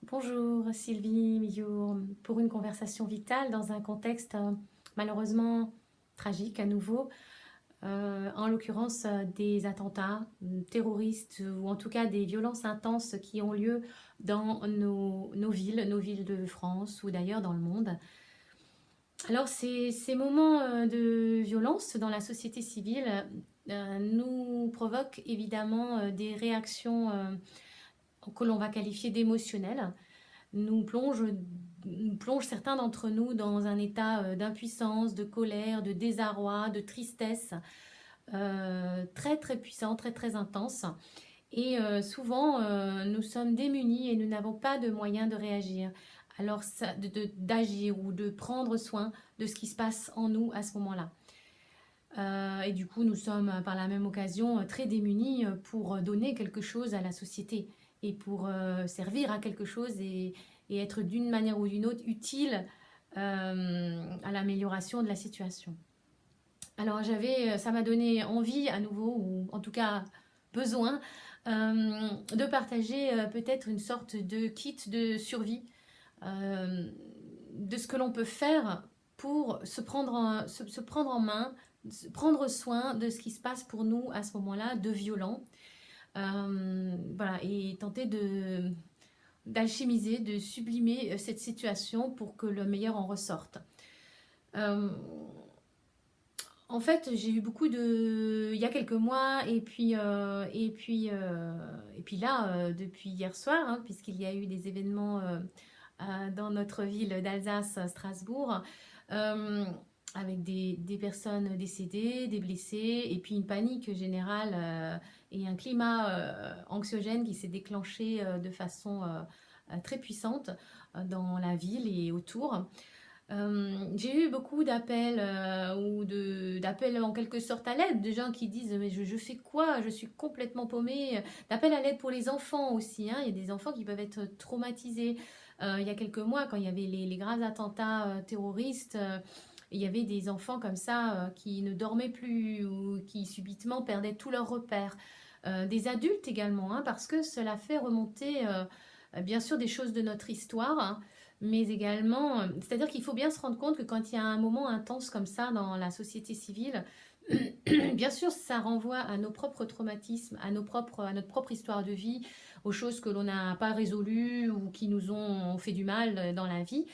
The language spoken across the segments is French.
Bonjour Sylvie Millot, pour une conversation vitale dans un contexte malheureusement tragique à nouveau, en l'occurrence des attentats terroristes ou en tout cas des violences intenses qui ont lieu dans nos villes de France ou d'ailleurs dans le monde. Alors ces moments de violence dans la société civile nous provoquent évidemment des réactions que l'on va qualifier d'émotionnelles nous plonge, nous plonge certains d'entre nous dans un état d'impuissance, de colère, de désarroi, de tristesse très très puissant, très très intense. Et souvent, nous sommes démunis et nous n'avons pas de moyens de réagir. Alors, d'agir ou de prendre soin de ce qui se passe en nous à ce moment-là. Et du coup, nous sommes par la même occasion très démunis pour donner quelque chose à la société et pour servir à quelque chose et être d'une manière ou d'une autre utile à l'amélioration de la situation. Alors ça m'a donné envie à nouveau, ou en tout cas besoin, de partager peut-être une sorte de kit de survie euh, de ce que l'on peut faire pour se prendre en main, prendre soin de ce qui se passe pour nous à ce moment-là, de violent. Voilà, et tenter d'alchimiser, de sublimer cette situation pour que le meilleur en ressorte. Euh, En fait, j'ai eu beaucoup de... Il y a quelques mois, et puis là, depuis hier soir, hein, puisqu'il y a eu des événements dans notre ville d'Alsace, Strasbourg, euh, avec des personnes décédées, des blessés, et puis une panique générale et un climat anxiogène qui s'est déclenché de façon très puissante dans la ville et autour. J'ai eu beaucoup d'appels d'appels en quelque sorte à l'aide, de gens qui disent mais je fais quoi? Je suis complètement paumée. D'appels à l'aide pour les enfants aussi, hein. Il y a des enfants qui peuvent être traumatisés. Il y a quelques mois, quand il y avait les graves attentats terroristes, il y avait des enfants comme ça qui ne dormaient plus ou qui subitement perdaient tous leurs repères. Des adultes également, hein, parce que cela fait remonter bien sûr des choses de notre histoire, hein, mais également, c'est-à-dire qu'il faut bien se rendre compte que quand il y a un moment intense comme ça dans la société civile, bien sûr, ça renvoie à nos propres traumatismes, à notre propre histoire de vie, aux choses que l'on n'a pas résolues ou qui nous ont fait du mal dans la vie.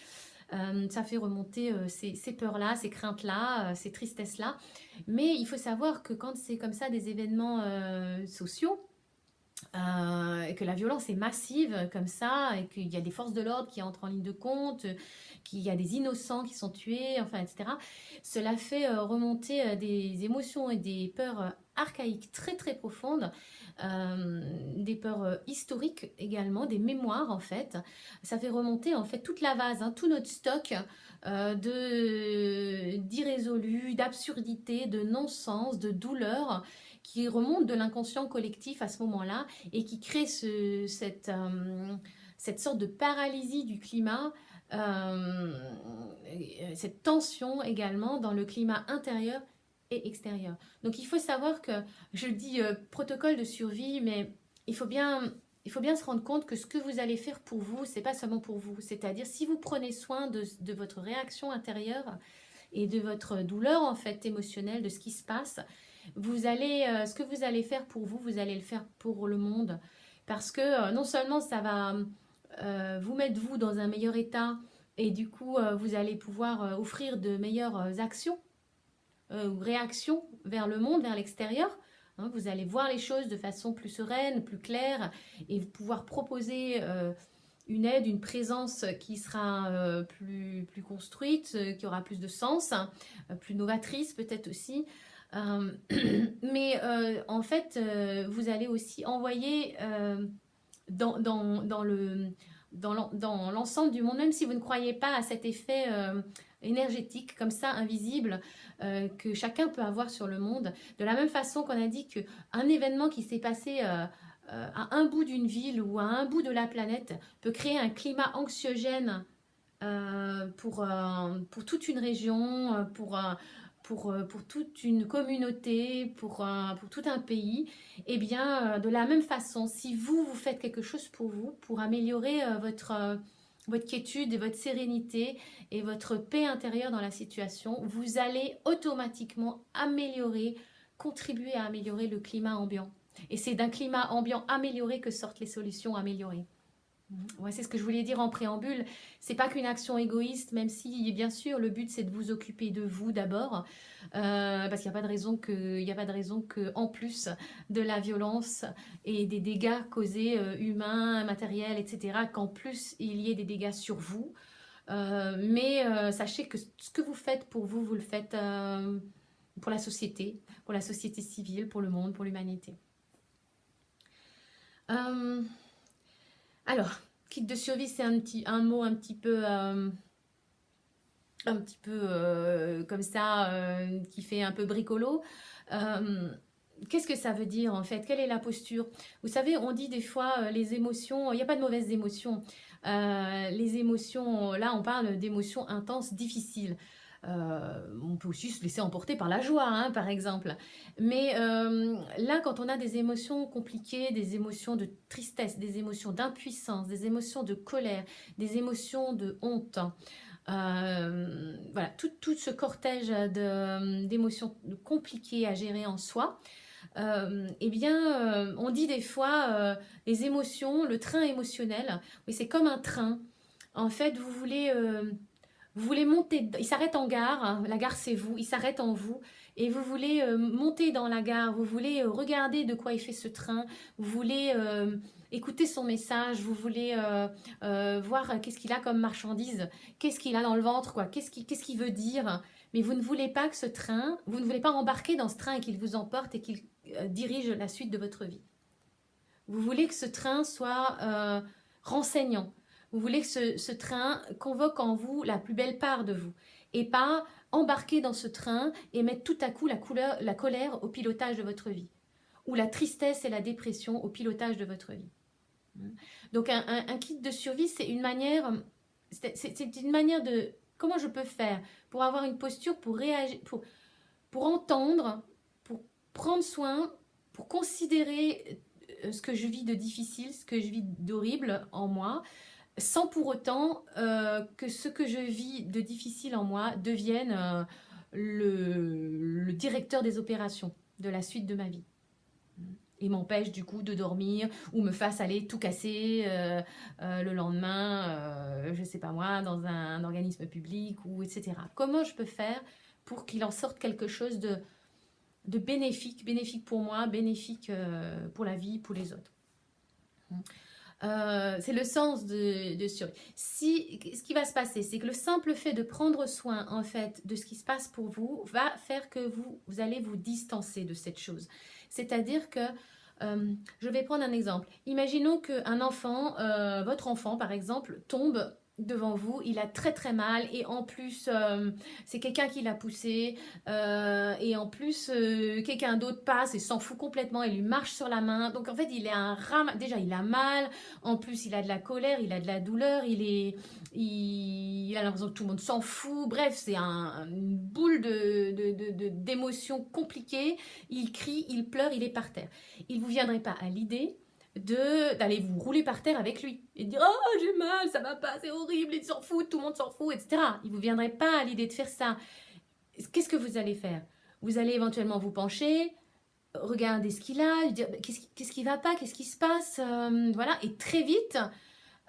Ça fait remonter ces peurs-là, ces craintes-là, ces tristesses-là. Mais il faut savoir que quand c'est comme ça des événements sociaux, et que la violence est massive comme ça, et qu'il y a des forces de l'ordre qui entrent en ligne de compte, qu'il y a des innocents qui sont tués, enfin, etc. Cela fait remonter des émotions et des peurs archaïques très très profondes, des peurs historiques également, des mémoires en fait. Ça fait remonter en fait toute la vase, hein, tout notre stock d'irrésolus, d'absurdités, de non-sens, de douleurs qui remontent de l'inconscient collectif à ce moment-là et qui crée cette sorte de paralysie du climat, cette tension également dans le climat intérieur et extérieur. Donc il faut savoir que, je dis protocole de survie, mais il faut bien, il faut bien se rendre compte que ce que vous allez faire pour vous, c'est pas seulement pour vous. C'est-à-dire si vous prenez soin de votre réaction intérieure et de votre douleur en fait émotionnelle, de ce qui se passe, ce que vous allez faire pour vous, vous allez le faire pour le monde. Parce que non seulement ça va vous mettre vous dans un meilleur état et du coup vous allez pouvoir offrir de meilleures actions ou réactions vers le monde, vers l'extérieur. Hein, vous allez voir les choses de façon plus sereine, plus claire et pouvoir proposer une aide, une présence qui sera plus construite, qui aura plus de sens, hein, plus novatrice peut-être aussi. Euh, mais en fait, vous allez aussi envoyer dans le, dans l'ensemble du monde, même si vous ne croyez pas à cet effet énergétique comme ça, invisible, que chacun peut avoir sur le monde. De la même façon qu'on a dit qu'un événement qui s'est passé à un bout d'une ville ou à un bout de la planète peut créer un climat anxiogène pour toute une région, pour toute une communauté, pour tout un pays, eh bien, de la même façon, si vous, vous faites quelque chose pour vous, pour améliorer votre quiétude et votre sérénité et votre paix intérieure dans la situation, vous allez automatiquement améliorer, contribuer à améliorer le climat ambiant. Et c'est d'un climat ambiant amélioré que sortent les solutions améliorées. Ouais, c'est ce que je voulais dire en préambule. C'est pas qu'une action égoïste, même si bien sûr le but c'est de vous occuper de vous d'abord, parce qu'il n'y a pas de raison que, en plus de la violence et des dégâts causés humains, matériels, etc., qu'en plus il y ait des dégâts sur vous. Mais sachez que ce que vous faites pour vous, vous le faites pour la société civile, pour le monde, pour l'humanité. Alors, kit de survie, c'est un mot un petit peu comme ça, qui fait un peu bricolo. Qu'est-ce que ça veut dire en fait? Quelle est la posture? Vous savez, on dit des fois les émotions, il n'y a pas de mauvaises émotions. Les émotions, là on parle d'émotions intenses, difficiles. On peut aussi se laisser emporter par la joie, hein, par exemple. Mais là, quand on a des émotions compliquées, des émotions de tristesse, des émotions d'impuissance, des émotions de colère, des émotions de honte, voilà, tout ce cortège d'émotions compliquées à gérer en soi, eh bien, on dit des fois, les émotions, le train émotionnel, oui, c'est comme un train. En fait, vous voulez monter, il s'arrête en gare, hein, la gare c'est vous, il s'arrête en vous, et vous voulez monter dans la gare, vous voulez regarder de quoi il fait ce train, vous voulez écouter son message, vous voulez voir qu'est-ce qu'il a comme marchandise, qu'est-ce qu'il a dans le ventre, quoi, qu'est-ce qu'il veut dire, mais vous ne voulez pas que ce train, vous ne voulez pas embarquer dans ce train et qu'il vous emporte et qu'il dirige la suite de votre vie. Vous voulez que ce train soit renseignant. Vous voulez que ce train convoque en vous la plus belle part de vous et pas embarquer dans ce train et mettre tout à coup la colère au pilotage de votre vie ou la tristesse et la dépression au pilotage de votre vie. Donc un kit de survie, c'est une manière de comment je peux faire pour avoir une posture, pour réagir, pour entendre, pour prendre soin, pour considérer ce que je vis de difficile, ce que je vis d'horrible en moi, sans pour autant que ce que je vis de difficile en moi devienne le directeur des opérations de la suite de ma vie. Et m'empêche du coup de dormir ou me fasse aller tout casser le lendemain, je sais pas moi, dans un organisme public ou etc. Comment je peux faire pour qu'il en sorte quelque chose de bénéfique pour moi, bénéfique pour la vie, pour les autres. C'est le sens de survie. Ce qui va se passer, c'est que le simple fait de prendre soin en fait de ce qui se passe pour vous va faire que vous allez vous distancer de cette chose. C'est-à-dire que je vais prendre un exemple. Imaginons qu'un enfant, votre enfant par exemple, tombe devant vous, il a très très mal et en plus c'est quelqu'un qui l'a poussé et en plus quelqu'un d'autre passe et s'en fout complètement et lui marche sur la main, donc en fait il est déjà il a mal, en plus il a de la colère, il a de la douleur, il a l'impression que tout le monde s'en fout, bref c'est une boule d'émotions compliquées, il crie, il pleure, il est par terre. Il ne vous viendrait pas à l'idée d'aller vous rouler par terre avec lui et de dire oh j'ai mal, ça va pas, c'est horrible, il s'en fout, tout le monde s'en fout, etc. Il vous viendrait pas à l'idée de faire ça. Qu'est-ce que vous allez faire? Vous allez éventuellement vous pencher, regarder ce qu'il a, dire qu'est-ce qui va pas, qu'est-ce qui se passe, voilà, et très vite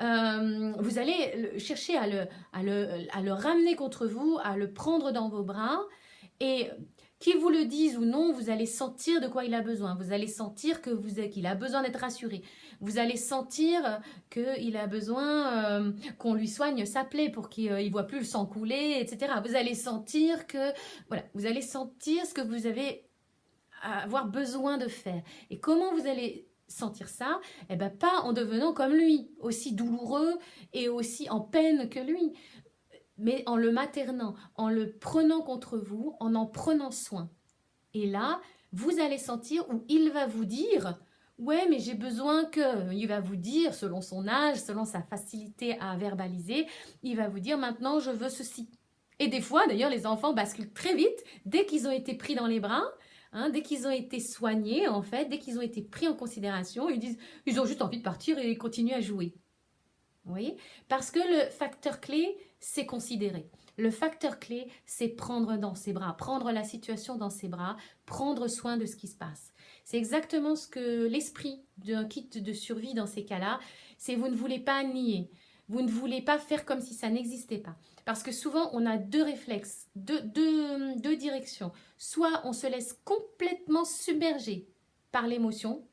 vous allez chercher à le ramener contre vous, à le prendre dans vos bras et qu'il vous le dise ou non, vous allez sentir de quoi il a besoin. Vous allez sentir qu'il a besoin d'être rassuré. Vous allez sentir qu'il a besoin qu'on lui soigne sa plaie pour qu'il ne voit plus le sang couler, etc. Vous allez sentir vous allez sentir ce que vous avez à avoir besoin de faire. Et comment vous allez sentir ça? Eh bien, pas en devenant comme lui, aussi douloureux et aussi en peine que lui, mais en le maternant, en le prenant contre vous, en prenant soin. Et là, vous allez sentir où il va vous dire « Ouais, mais j'ai besoin que… » Il va vous dire, selon son âge, selon sa facilité à verbaliser, il va vous dire « Maintenant, je veux ceci. » Et des fois, d'ailleurs, les enfants basculent très vite dès qu'ils ont été pris dans les bras, hein, dès qu'ils ont été soignés, en fait, dès qu'ils ont été pris en considération, ils disent, ils ont juste envie de partir et continuer à jouer. Vous voyez? Parce que le facteur clé, c'est considérer. Le facteur clé, c'est prendre dans ses bras, prendre la situation dans ses bras, prendre soin de ce qui se passe. C'est exactement ce que l'esprit d'un kit de survie dans ces cas-là, c'est vous ne voulez pas nier, vous ne voulez pas faire comme si ça n'existait pas. Parce que souvent, on a deux réflexes, deux directions. Soit on se laisse complètement submerger par l'émotion,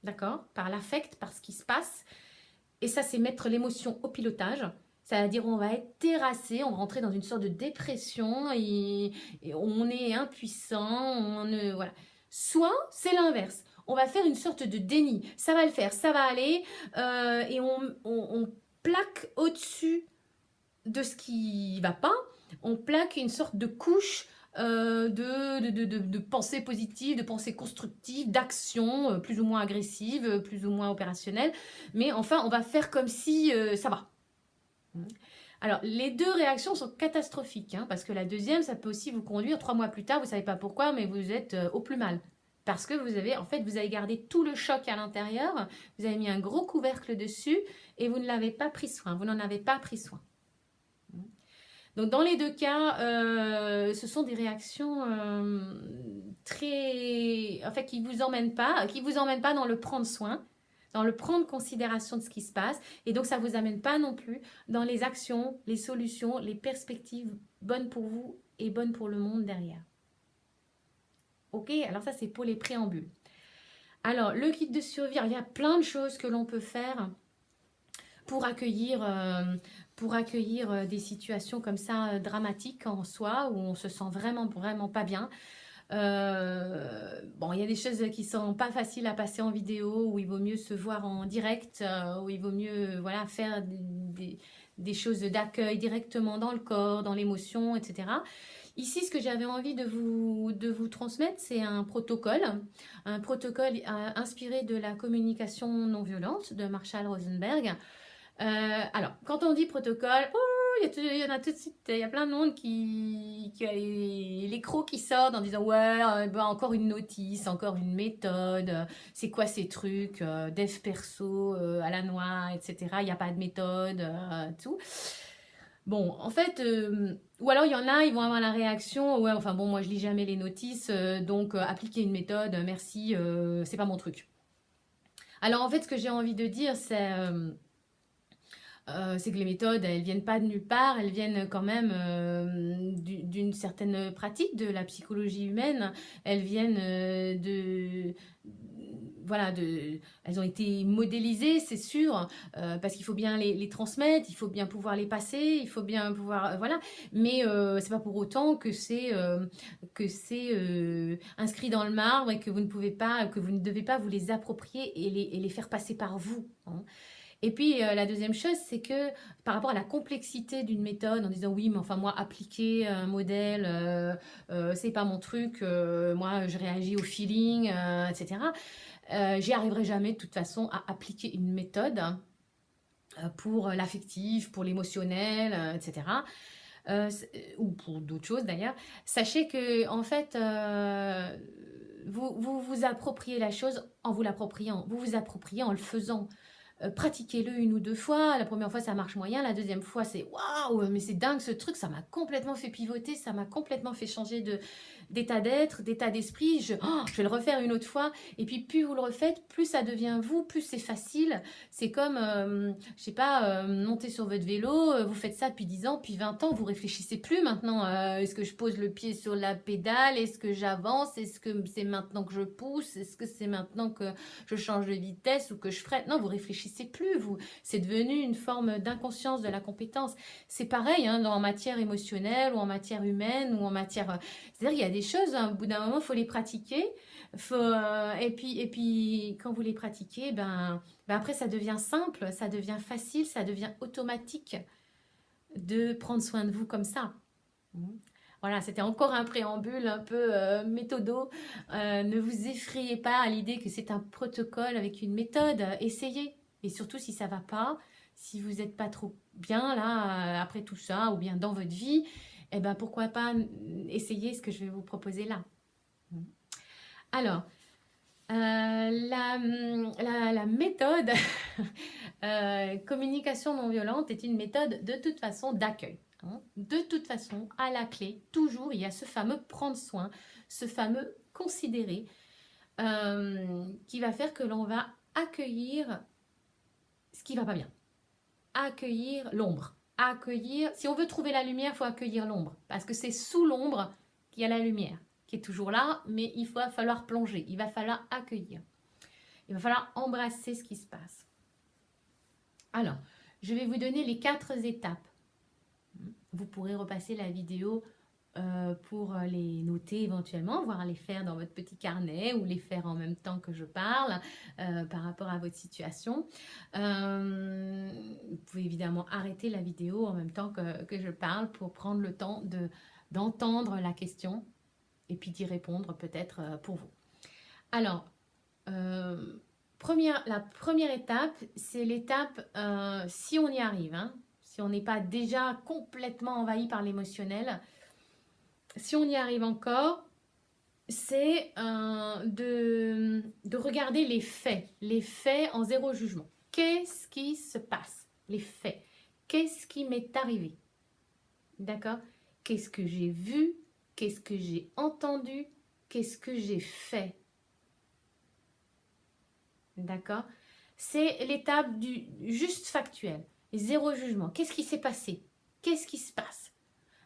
d'accord, par l'affect, par ce qui se passe, et ça, c'est mettre l'émotion au pilotage. C'est-à-dire, on va être terrassé, on va rentrer dans une sorte de dépression et on est impuissant. Voilà. Soit, c'est l'inverse. On va faire une sorte de déni. Ça va le faire, ça va aller. Et on plaque au-dessus de ce qui va pas. On plaque une sorte de couche de pensée positive, de pensée constructive, d'action plus ou moins agressive, plus ou moins opérationnelle. Mais enfin, on va faire comme si ça va. Alors, les deux réactions sont catastrophiques, hein, parce que la deuxième, ça peut aussi vous conduire 3 mois plus tard, vous ne savez pas pourquoi, mais vous êtes au plus mal. Parce que vous avez, en fait, vous avez gardé tout le choc à l'intérieur, vous avez mis un gros couvercle dessus et vous ne l'avez pas pris soin, vous n'en avez pas pris soin. Donc dans les deux cas, ce sont des réactions très, en fait, qui vous emmènent pas dans le prendre soin, dans le prendre considération de ce qui se passe, et donc ça vous amène pas non plus dans les actions, les solutions, les perspectives bonnes pour vous et bonnes pour le monde derrière. Ok, alors ça c'est pour les préambules. Alors le kit de survie, il y a plein de choses que l'on peut faire pour accueillir des situations comme ça dramatiques en soi, où on se sent vraiment, vraiment pas bien. Bon, il y a des choses qui sont pas faciles à passer en vidéo, où il vaut mieux se voir en direct, où il vaut mieux voilà, faire des choses d'accueil directement dans le corps, dans l'émotion, etc. Ici, ce que j'avais envie de vous transmettre, c'est un protocole inspiré de la communication non violente de Marshall Rosenberg. Alors, quand on dit protocole, il y en a tout de suite, il y a plein de monde qui a les crocs qui sortent en disant ouais, encore une notice, encore une méthode, c'est quoi ces trucs, dev perso, à la noix, etc. Il n'y a pas de méthode, tout. Bon, en fait, ou alors il y en a, ils vont avoir la réaction, ouais, enfin bon, moi je lis jamais les notices, donc appliquer une méthode, merci, c'est pas mon truc. Alors en fait, ce que j'ai envie de dire, c'est que les méthodes, elles viennent pas de nulle part, elles viennent quand même d'une certaine pratique de la psychologie humaine. Elles viennent voilà, elles ont été modélisées, c'est sûr, parce qu'il faut bien les transmettre, il faut bien pouvoir les passer, il faut bien pouvoir, voilà. Mais c'est pas pour autant que c'est inscrit dans le marbre et que vous ne pouvez pas, que vous ne devez pas vous les approprier et les faire passer par vous, hein. Et puis la deuxième chose, c'est que par rapport à la complexité d'une méthode, en disant oui, mais enfin moi appliquer un modèle, c'est pas mon truc, moi je réagis au feeling, etc. J'y arriverai jamais de toute façon à appliquer une méthode pour l'affectif, pour l'émotionnel, etc. Ou pour d'autres choses d'ailleurs. Sachez que en fait, vous appropriez la chose en vous l'appropriant, vous vous appropriez en le faisant. Pratiquez-le 1 ou 2 fois. La première fois, ça marche moyen. La deuxième fois, c'est waouh, mais c'est dingue ce truc. Ça m'a complètement fait pivoter. Ça m'a complètement fait changer d'état d'être, d'état d'esprit. Je vais le refaire une autre fois. Et puis, plus vous le refaites, plus ça devient vous, plus c'est facile. C'est comme, je sais pas, monter sur votre vélo. Vous faites ça depuis 10 ans, depuis 20 ans. Vous réfléchissez plus maintenant. Est-ce que je pose le pied sur la pédale? Est-ce que j'avance? Est-ce que c'est maintenant que je pousse? Est-ce que c'est maintenant que je change de vitesse ou que je freine? Non, vous réfléchissez plus. C'est devenu une forme d'inconscience de la compétence. C'est pareil hein, en matière émotionnelle ou en matière humaine ou en matière... C'est-à-dire qu'il y a des choses, hein, au bout d'un moment, il faut les pratiquer. Et puis, quand vous les pratiquez, après, ça devient simple, ça devient facile, ça devient automatique de prendre soin de vous comme ça. Voilà, c'était encore un préambule un peu méthodo. Ne vous effrayez pas à l'idée que c'est un protocole avec une méthode. Essayez. Et surtout, si ça ne va pas, Si vous n'êtes pas trop bien là, après tout ça, ou bien dans votre vie, eh ben pourquoi pas essayer ce que je vais vous proposer là. Alors, la méthode communication non violente est une méthode de toute façon d'accueil. Hein. De toute façon, à la clé, toujours, il y a ce fameux prendre soin, ce fameux considérer, qui va faire que l'on va accueillir ce qui va pas bien. Accueillir l'ombre. Accueillir, si on veut trouver la lumière, il faut accueillir l'ombre. Parce que c'est sous l'ombre qu'il y a la lumière, qui est toujours là, mais il va falloir plonger, il va falloir accueillir. Il va falloir embrasser ce qui se passe. Alors, je vais vous donner les 4 étapes. Vous pourrez repasser la vidéo pour les noter éventuellement, voire les faire dans votre petit carnet ou les faire en même temps que je parle par rapport à votre situation. Vous pouvez évidemment arrêter la vidéo en même temps que je parle pour prendre le temps d'entendre la question et puis d'y répondre peut-être pour vous. Alors, la première étape, c'est l'étape si on y arrive, hein, si on n'est pas déjà complètement envahi par l'émotionnel, si on y arrive encore, c'est de regarder les faits en zéro jugement. Qu'est-ce qui se passe? Les faits. Qu'est-ce qui m'est arrivé? D'accord? Qu'est-ce que j'ai vu? Qu'est-ce que j'ai entendu? Qu'est-ce que j'ai fait? D'accord? C'est l'étape du juste factuel, zéro jugement. Qu'est-ce qui s'est passé? Qu'est-ce qui se passe?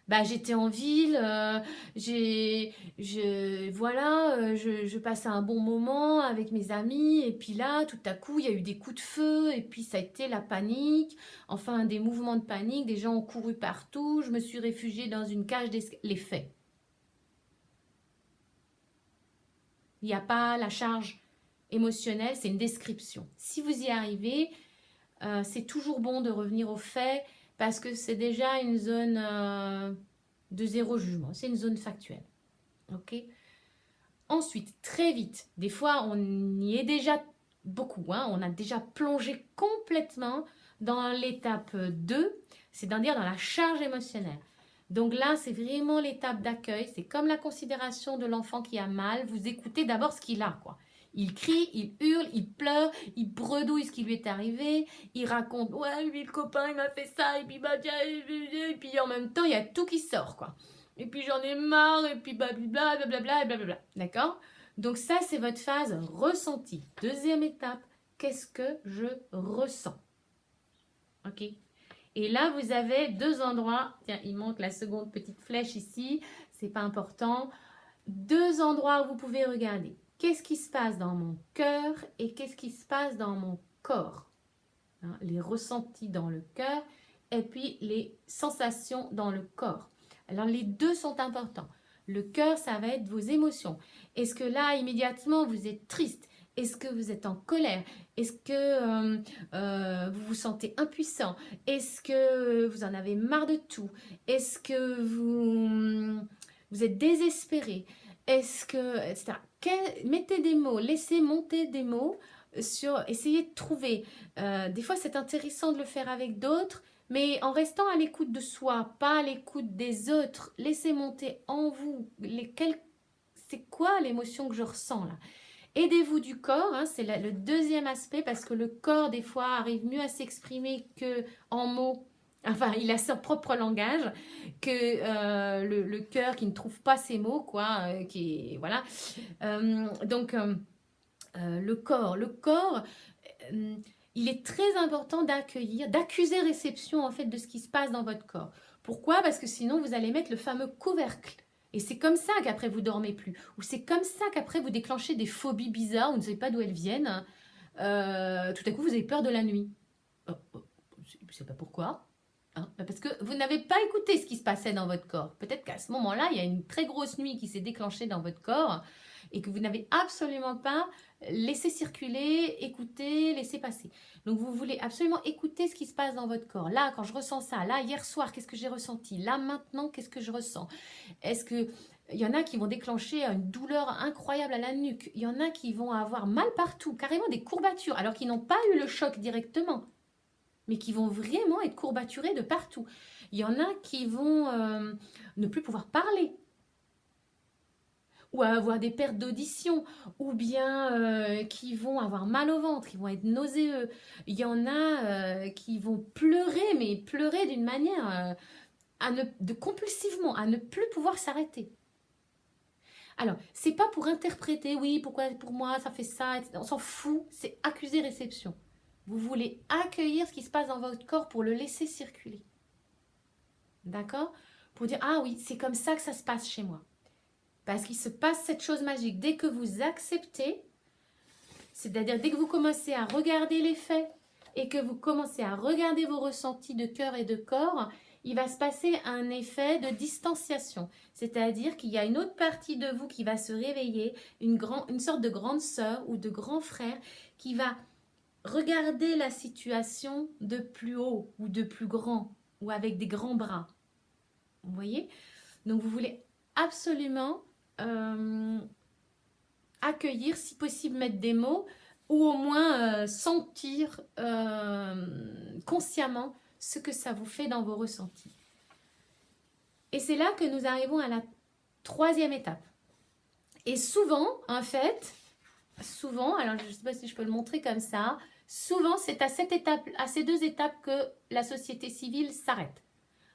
Bah, j'étais en ville, je passais un bon moment avec mes amis, et puis là, tout à coup, il y a eu des coups de feu, et puis ça a été la panique, enfin des mouvements de panique, des gens ont couru partout, je me suis réfugiée dans une cage d'escalier. Les faits. Il n'y a pas la charge émotionnelle, c'est une description. Si vous y arrivez, c'est toujours bon de revenir aux faits, parce que c'est déjà une zone de zéro jugement, c'est une zone factuelle. Ok. Ensuite, très vite, des fois on y est déjà beaucoup, hein, on a déjà plongé complètement dans l'étape 2, c'est-à-dire dans la charge émotionnelle. Donc là, c'est vraiment l'étape d'accueil, c'est comme la considération de l'enfant qui a mal, vous écoutez d'abord ce qu'il a, quoi. Il crie, il hurle, il pleure, il bredouille ce qui lui est arrivé, il raconte, ouais, lui le copain il m'a fait ça, et puis bah tiens, et puis en même temps il y a tout qui sort, quoi. Et puis j'en ai marre, et puis blablabla, blablabla, blablabla. D'accord? Donc ça, c'est votre phase ressenti. Deuxième étape, qu'est-ce que je ressens? Ok? Et là, vous avez 2 endroits. Tiens, il manque la seconde petite flèche ici. C'est pas important. 2 endroits où vous pouvez regarder. Qu'est-ce qui se passe dans mon cœur et qu'est-ce qui se passe dans mon corps? Hein, les ressentis dans le cœur et puis les sensations dans le corps. Alors, les 2 sont importants. Le cœur, ça va être vos émotions. Est-ce que là, immédiatement, vous êtes triste? Est-ce que vous êtes en colère? Est-ce que vous vous sentez impuissant? Est-ce que vous en avez marre de tout? Est-ce que vous êtes désespéré? Est-ce que... etc. Mettez des mots, laissez monter des mots essayez de trouver. Des fois, c'est intéressant de le faire avec d'autres, mais en restant à l'écoute de soi, pas à l'écoute des autres. Laissez monter en vous. C'est quoi l'émotion que je ressens là? Aidez-vous du corps, hein, c'est le deuxième aspect, parce que le corps, des fois, arrive mieux à s'exprimer qu'en mots. Enfin, il a son propre langage que le cœur qui ne trouve pas ses mots, quoi. Voilà. Le corps, il est très important d'accuser réception en fait de ce qui se passe dans votre corps. Pourquoi? Parce que sinon vous allez mettre le fameux couvercle. Et c'est comme ça qu'après vous dormez plus. Ou c'est comme ça qu'après vous déclenchez des phobies bizarres, vous ne savez pas d'où elles viennent. Tout à coup vous avez peur de la nuit. Je ne sais pas pourquoi. Hein, parce que vous n'avez pas écouté ce qui se passait dans votre corps. Peut-être qu'à ce moment-là, il y a une très grosse nuit qui s'est déclenchée dans votre corps et que vous n'avez absolument pas laissé circuler, écouter, laisser passer. Donc vous voulez absolument écouter ce qui se passe dans votre corps. Là, quand je ressens ça, là, hier soir, qu'est-ce que j'ai ressenti? Là, maintenant, qu'est-ce que je ressens? Est-ce que... Il y en a qui vont déclencher une douleur incroyable à la nuque. Il y en a qui vont avoir mal partout, carrément des courbatures, alors qu'ils n'ont pas eu le choc directement. mais qui vont vraiment être courbaturés de partout. Il y en a qui vont ne plus pouvoir parler, ou avoir des pertes d'audition, ou bien qui vont avoir mal au ventre, ils vont être nauséeux. Il y en a qui vont pleurer, mais pleurer d'une manière compulsivement, à ne plus pouvoir s'arrêter. Alors, c'est pas pour interpréter, oui, pourquoi pour moi ça fait ça, etc. On s'en fout, c'est accuser-réception. Vous voulez accueillir ce qui se passe dans votre corps pour le laisser circuler. D'accord? Pour dire, ah oui, c'est comme ça que ça se passe chez moi. Parce qu'il se passe cette chose magique. Dès que vous acceptez, c'est-à-dire dès que vous commencez à regarder les faits et que vous commencez à regarder vos ressentis de cœur et de corps, il va se passer un effet de distanciation. C'est-à-dire qu'il y a une autre partie de vous qui va se réveiller, une sorte de grande sœur ou de grand frère qui va regarder la situation de plus haut ou de plus grand ou avec des grands bras. Vous voyez? Donc vous voulez absolument accueillir, si possible mettre des mots, ou au moins sentir consciemment ce que ça vous fait dans vos ressentis. Et c'est là que nous arrivons à la troisième étape. Et souvent, en fait, alors je ne sais pas si je peux le montrer comme ça, souvent c'est à cette étape, à ces deux étapes que la société civile s'arrête.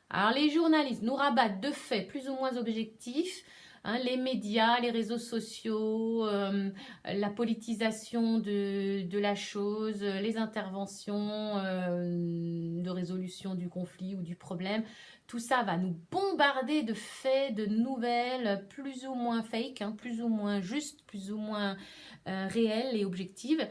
Alors les journalistes nous rabattent de faits plus ou moins objectifs, hein, les médias, les réseaux sociaux, la politisation de la chose, les interventions de résolution du conflit ou du problème. Tout ça va nous bombarder de faits, de nouvelles plus ou moins fake, hein, plus ou moins justes, plus ou moins réelles et objectives.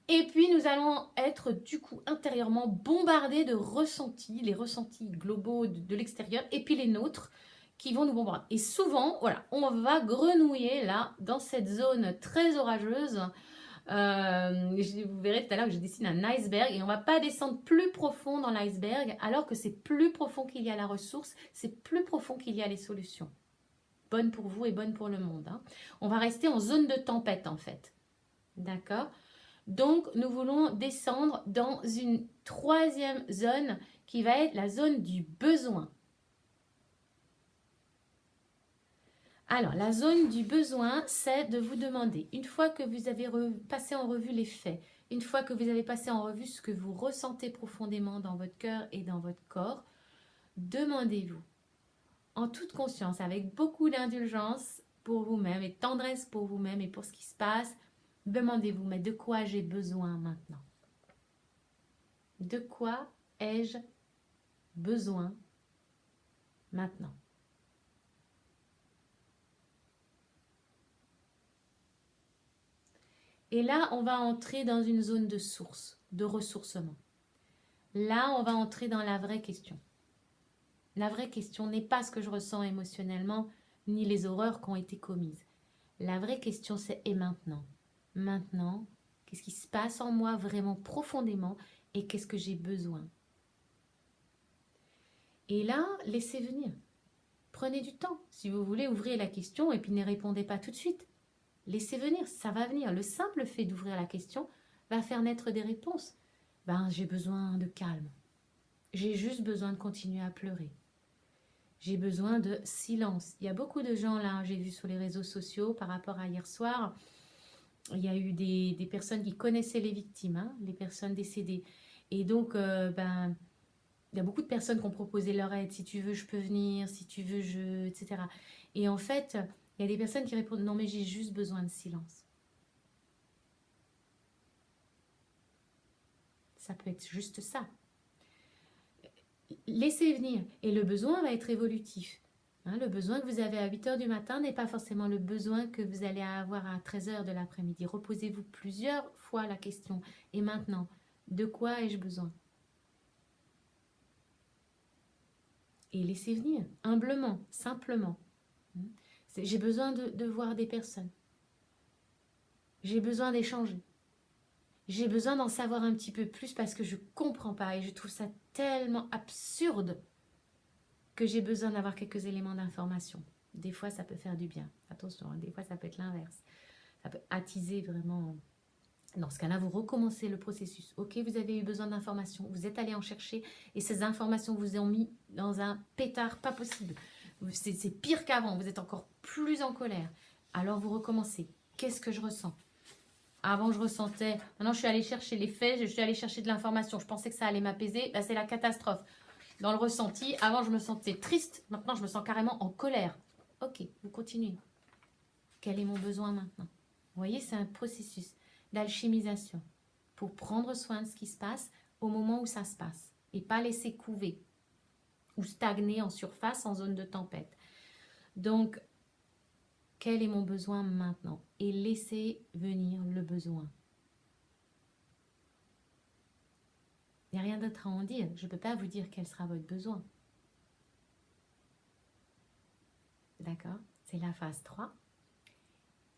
Et puis nous allons être du coup intérieurement bombardés de ressentis, les ressentis globaux de l'extérieur et puis les nôtres qui vont nous bombarder. Et souvent, voilà, on va grenouiller là dans cette zone très orageuse. Vous verrez tout à l'heure que je dessine un iceberg et on ne va pas descendre plus profond dans l'iceberg alors que c'est plus profond qu'il y a la ressource, c'est plus profond qu'il y a les solutions. Bonne pour vous et bonne pour le monde. Hein. On va rester en zone de tempête en fait. D'accord ? Donc, nous voulons descendre dans une troisième zone qui va être la zone du besoin. Alors, la zone du besoin, c'est de vous demander, une fois que vous avez passé en revue les faits, une fois que vous avez passé en revue ce que vous ressentez profondément dans votre cœur et dans votre corps, demandez-vous, en toute conscience, avec beaucoup d'indulgence pour vous-même et de tendresse pour vous-même et pour ce qui se passe, demandez-vous, mais de quoi j'ai besoin maintenant? De quoi ai-je besoin maintenant? Et là, on va entrer dans une zone de source, de ressourcement. Là, on va entrer dans la vraie question. La vraie question n'est pas ce que je ressens émotionnellement, ni les horreurs qui ont été commises. La vraie question, c'est et maintenant? Maintenant, qu'est-ce qui se passe en moi vraiment profondément et qu'est-ce que j'ai besoin? Et là, laissez venir. Prenez du temps. Si vous voulez, ouvrez la question et puis ne répondez pas tout de suite. Laissez venir, ça va venir. Le simple fait d'ouvrir la question va faire naître des réponses. Ben, j'ai besoin de calme. J'ai juste besoin de continuer à pleurer. J'ai besoin de silence. Il y a beaucoup de gens là, j'ai vu sur les réseaux sociaux par rapport à hier soir, il y a eu des personnes qui connaissaient les victimes, hein, les personnes décédées. Et donc, il y a beaucoup de personnes qui ont proposé leur aide. Si tu veux, je peux venir. Si tu veux, etc. Et en fait, il y a des personnes qui répondent, non mais j'ai juste besoin de silence. Ça peut être juste ça. Laissez venir. Et le besoin va être évolutif. Hein, le besoin que vous avez à 8 h du matin n'est pas forcément le besoin que vous allez avoir à 13 h de l'après-midi. Reposez-vous plusieurs fois la question. Et maintenant, de quoi ai-je besoin? Et laissez venir, humblement, simplement. J'ai besoin de voir des personnes. J'ai besoin d'échanger. J'ai besoin d'en savoir un petit peu plus parce que je ne comprends pas et je trouve ça tellement absurde que j'ai besoin d'avoir quelques éléments d'information. Des fois, ça peut faire du bien. Attention, hein, des fois, ça peut être l'inverse. Ça peut attiser vraiment Dans ce cas-là, vous recommencez le processus. Ok, vous avez eu besoin d'informations, vous êtes allé en chercher et ces informations vous ont mis dans un pétard pas possible. C'est pire qu'avant, vous êtes encore plus en colère. Alors vous recommencez. Qu'est-ce que je ressens? Avant, je ressentais. Maintenant, je suis allée chercher les faits, je suis allée chercher de l'information. Je pensais que ça allait m'apaiser. Là, c'est la catastrophe. Dans le ressenti, avant, je me sentais triste. Maintenant, je me sens carrément en colère. Ok, vous continuez. Quel est mon besoin maintenant? Vous voyez, c'est un processus d'alchimisation pour prendre soin de ce qui se passe au moment où ça se passe et pas laisser couver ou stagner en surface en zone de tempête. Donc, quel est mon besoin maintenant? Et laissez venir le besoin. Il n'y a rien d'autre à en dire. Je ne peux pas vous dire quel sera votre besoin. D'accord? C'est la phase 3.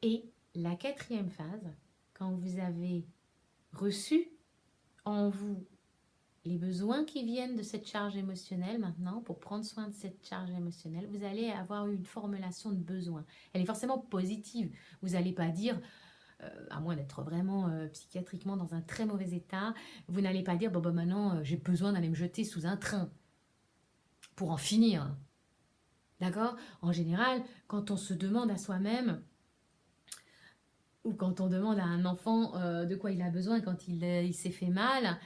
Et la 4e phase, quand vous avez reçu en vous les besoins qui viennent de cette charge émotionnelle maintenant, pour prendre soin de cette charge émotionnelle, vous allez avoir une formulation de besoin. Elle est forcément positive. Vous n'allez pas dire, à moins d'être vraiment psychiatriquement dans un très mauvais état, vous n'allez pas dire, bon, bah, maintenant j'ai besoin d'aller me jeter sous un train pour en finir. D'accord? En général, quand on se demande à soi-même, ou quand on demande à un enfant de quoi il a besoin quand il s'est fait mal,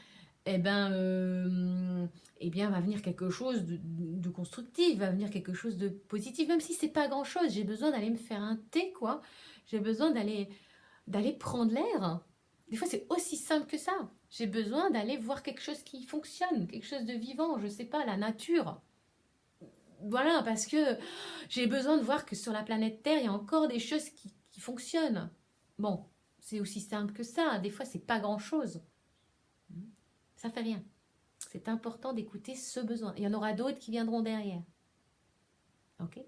eh bien, va venir quelque chose de constructif, va venir quelque chose de positif, même si c'est pas grand-chose. J'ai besoin d'aller me faire un thé, quoi. J'ai besoin d'aller prendre l'air. Des fois, c'est aussi simple que ça. J'ai besoin d'aller voir quelque chose qui fonctionne, quelque chose de vivant, je sais pas, la nature. Voilà, parce que j'ai besoin de voir que sur la planète Terre, il y a encore des choses qui fonctionnent. Bon, c'est aussi simple que ça. Des fois, c'est pas grand-chose. Ça fait rien. C'est important d'écouter ce besoin. Il y en aura d'autres qui viendront derrière. Ok?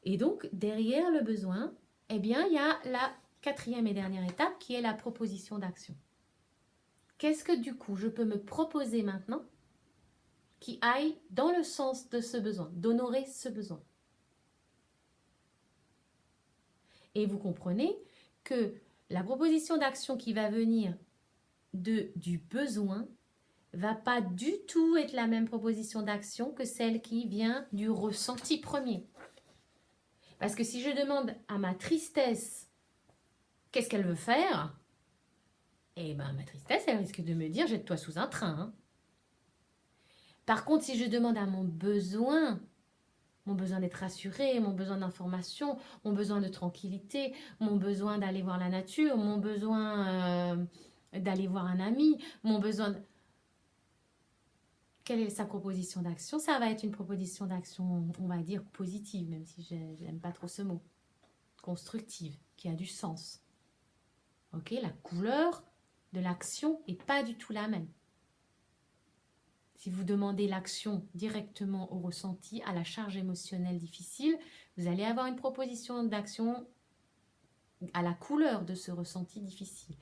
Et donc, derrière le besoin, eh bien, il y a la 4e et dernière étape qui est la proposition d'action. Qu'est-ce que du coup je peux me proposer maintenant qui aille dans le sens de ce besoin, d'honorer ce besoin? Et vous comprenez que la proposition d'action qui va venir du besoin va pas du tout être la même proposition d'action que celle qui vient du ressenti premier. Parce que si je demande à ma tristesse qu'est-ce qu'elle veut faire, eh ben ma tristesse, elle risque de me dire jette-toi sous un train. Hein. Par contre, si je demande à mon besoin d'être rassuré, mon besoin d'information, mon besoin de tranquillité, mon besoin d'aller voir la nature, mon besoin d'aller voir un ami, mon besoin... Quelle est sa proposition d'action? Ça va être une proposition d'action, on va dire, positive, même si je n'aime pas trop ce mot. Constructive, qui a du sens. Ok, la couleur de l'action n'est pas du tout la même. Si vous demandez l'action directement au ressenti, à la charge émotionnelle difficile, vous allez avoir une proposition d'action à la couleur de ce ressenti difficile.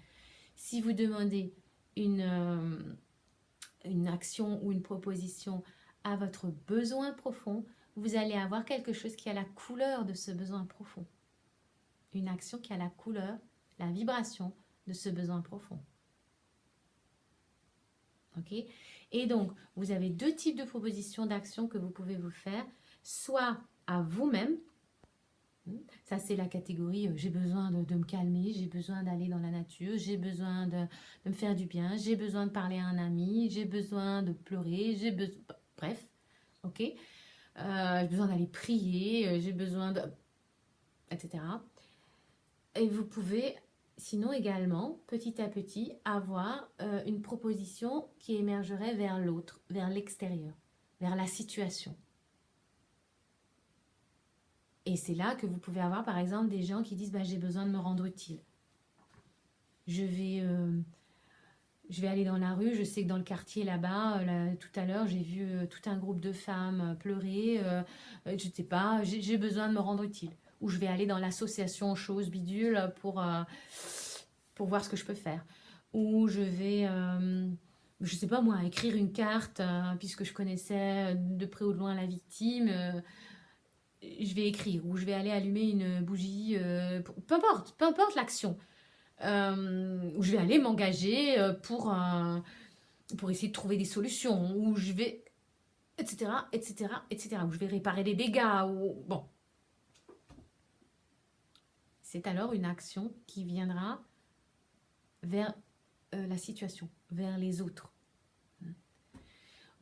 Si vous demandez une action ou une proposition à votre besoin profond, vous allez avoir quelque chose qui a la couleur de ce besoin profond. Une action qui a la couleur, la vibration de ce besoin profond. Ok? Et donc, vous avez 2 types de propositions d'action que vous pouvez vous faire, soit à vous-même, ça c'est la catégorie j'ai besoin de me calmer, j'ai besoin d'aller dans la nature, j'ai besoin de me faire du bien, j'ai besoin de parler à un ami, j'ai besoin de pleurer, j'ai besoin... Bref, ok, j'ai besoin d'aller prier, j'ai besoin de... etc. Et vous pouvez sinon également, petit à petit, avoir une proposition qui émergerait vers l'autre, vers l'extérieur, vers la situation. Et c'est là que vous pouvez avoir par exemple des gens qui disent bah, j'ai besoin de me rendre utile. Je vais aller dans la rue, je sais que dans le quartier là-bas, tout à l'heure, j'ai vu tout un groupe de femmes pleurer, je ne sais pas, j'ai besoin de me rendre utile. Ou je vais aller dans l'association Chose Bidule pour voir ce que je peux faire. Ou je vais, je ne sais pas moi, écrire une carte, puisque je connaissais de près ou de loin la victime, je vais écrire. Ou je vais aller allumer une bougie, peu importe l'action. où je vais aller m'engager pour essayer de trouver des solutions, où je vais, etc., etc., etc., où je vais réparer les dégâts, ou bon. C'est alors une action qui viendra vers la situation, vers les autres.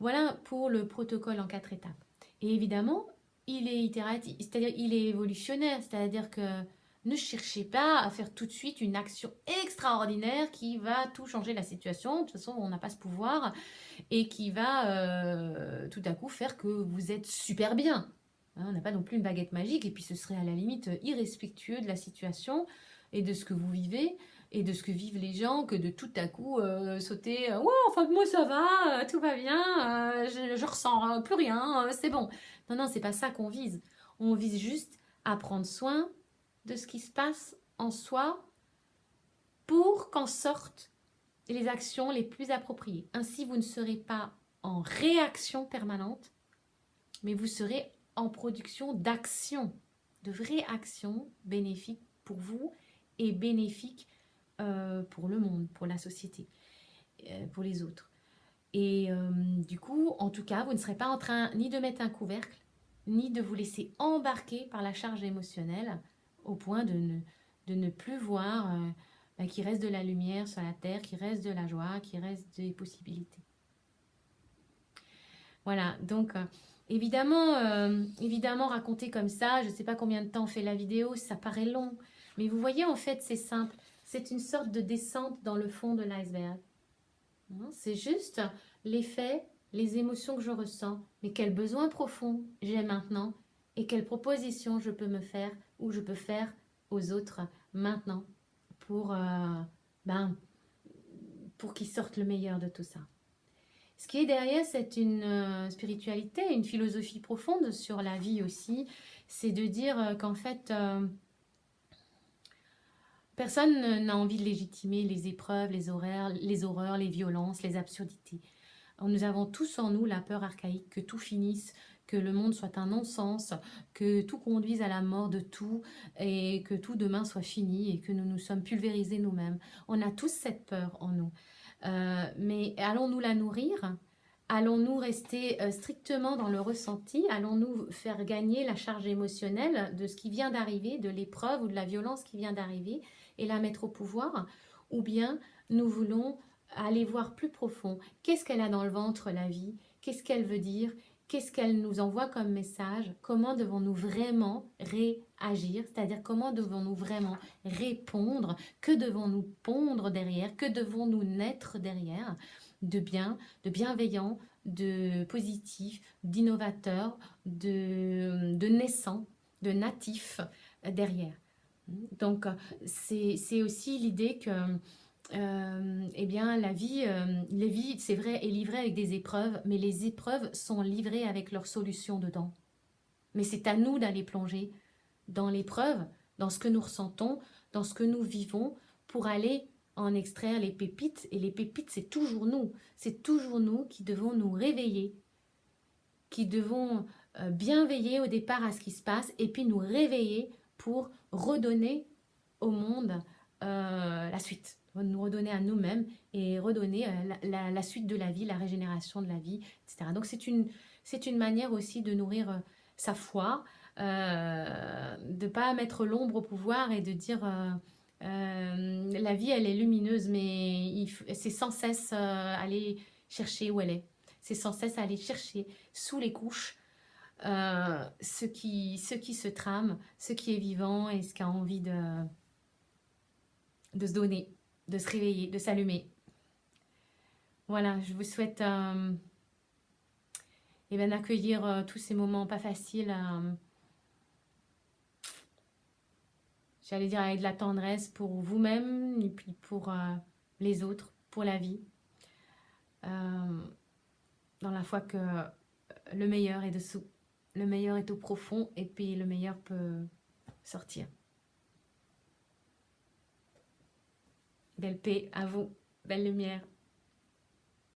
Voilà pour le protocole en 4 étapes. Et évidemment, il est itératif, c'est-à-dire il est évolutionnaire, c'est-à-dire que ne cherchez pas à faire tout de suite une action extraordinaire qui va tout changer la situation. De toute façon, on n'a pas ce pouvoir et qui va tout à coup faire que vous êtes super bien. Hein, on n'a pas non plus une baguette magique et puis ce serait à la limite irrespectueux de la situation et de ce que vous vivez et de ce que vivent les gens que de tout à coup sauter ouais, enfin moi ça va, tout va bien, je ressens plus rien, c'est bon. Non, non, c'est pas ça qu'on vise. On vise juste à prendre soin de ce qui se passe en soi pour qu'en sortent les actions les plus appropriées. Ainsi, vous ne serez pas en réaction permanente, mais vous serez en production d'actions, de vraies actions bénéfiques pour vous et bénéfiques pour le monde, pour la société, pour les autres. Et du coup, en tout cas, vous ne serez pas en train ni de mettre un couvercle, ni de vous laisser embarquer par la charge émotionnelle au point de ne plus voir qu'il reste de la lumière sur la terre, qu'il reste de la joie, qu'il reste des possibilités. Voilà, donc évidemment raconter comme ça, je ne sais pas combien de temps fait la vidéo, ça paraît long, mais vous voyez en fait c'est simple, c'est une sorte de descente dans le fond de l'iceberg. C'est juste les faits, les émotions que je ressens, mais quels besoins profonds j'ai maintenant et quelles propositions je peux me faire ou je peux faire aux autres maintenant pour, pour qu'ils sortent le meilleur de tout ça. Ce qui est derrière, c'est une spiritualité, une philosophie profonde sur la vie aussi. C'est de dire qu'en fait, personne n'a envie de légitimer les épreuves, les horreurs, les violences, les absurdités. Nous avons tous en nous la peur archaïque que tout finisse, que le monde soit un non-sens, que tout conduise à la mort de tout et que tout demain soit fini et que nous nous sommes pulvérisés nous-mêmes. On a tous cette peur en nous. Mais allons-nous la nourrir? Allons-nous rester strictement dans le ressenti? Allons-nous faire gagner la charge émotionnelle de ce qui vient d'arriver, de l'épreuve ou de la violence qui vient d'arriver et la mettre au pouvoir? Ou bien nous voulons aller voir plus profond? Qu'est-ce qu'elle a dans le ventre, la vie? Qu'est-ce qu'elle veut dire? Qu'est-ce qu'elle nous envoie comme message? Comment devons-nous vraiment réagir? C'est-à-dire comment devons-nous vraiment répondre? Que devons-nous pondre derrière? Que devons-nous naître derrière? De bien, de bienveillant, de positif, d'innovateur, de naissant, de natif derrière. Donc, c'est aussi l'idée que eh bien, la vie, c'est vrai, est livrée avec des épreuves, mais les épreuves sont livrées avec leurs solutions dedans. Mais c'est à nous d'aller plonger dans l'épreuve, dans ce que nous ressentons, dans ce que nous vivons, pour aller en extraire les pépites. Et les pépites, c'est toujours nous. C'est toujours nous qui devons nous réveiller, qui devons bien veiller au départ à ce qui se passe, et puis nous réveiller pour redonner au monde la suite, nous redonner à nous-mêmes et redonner la suite de la vie, la régénération de la vie, etc. Donc c'est une manière aussi de nourrir sa foi, de ne pas mettre l'ombre au pouvoir et de dire la vie elle est lumineuse, mais c'est sans cesse aller chercher où elle est. C'est sans cesse aller chercher sous les couches ce qui se trame, ce qui est vivant et ce qui a envie de se donner, de se réveiller, de s'allumer. Voilà, je vous souhaite d'accueillir tous ces moments pas faciles, j'allais dire avec de la tendresse pour vous-même et puis pour les autres, pour la vie. Dans la foi que le meilleur est dessous, le meilleur est au profond et puis le meilleur peut sortir. Belle paix à vous, belle lumière.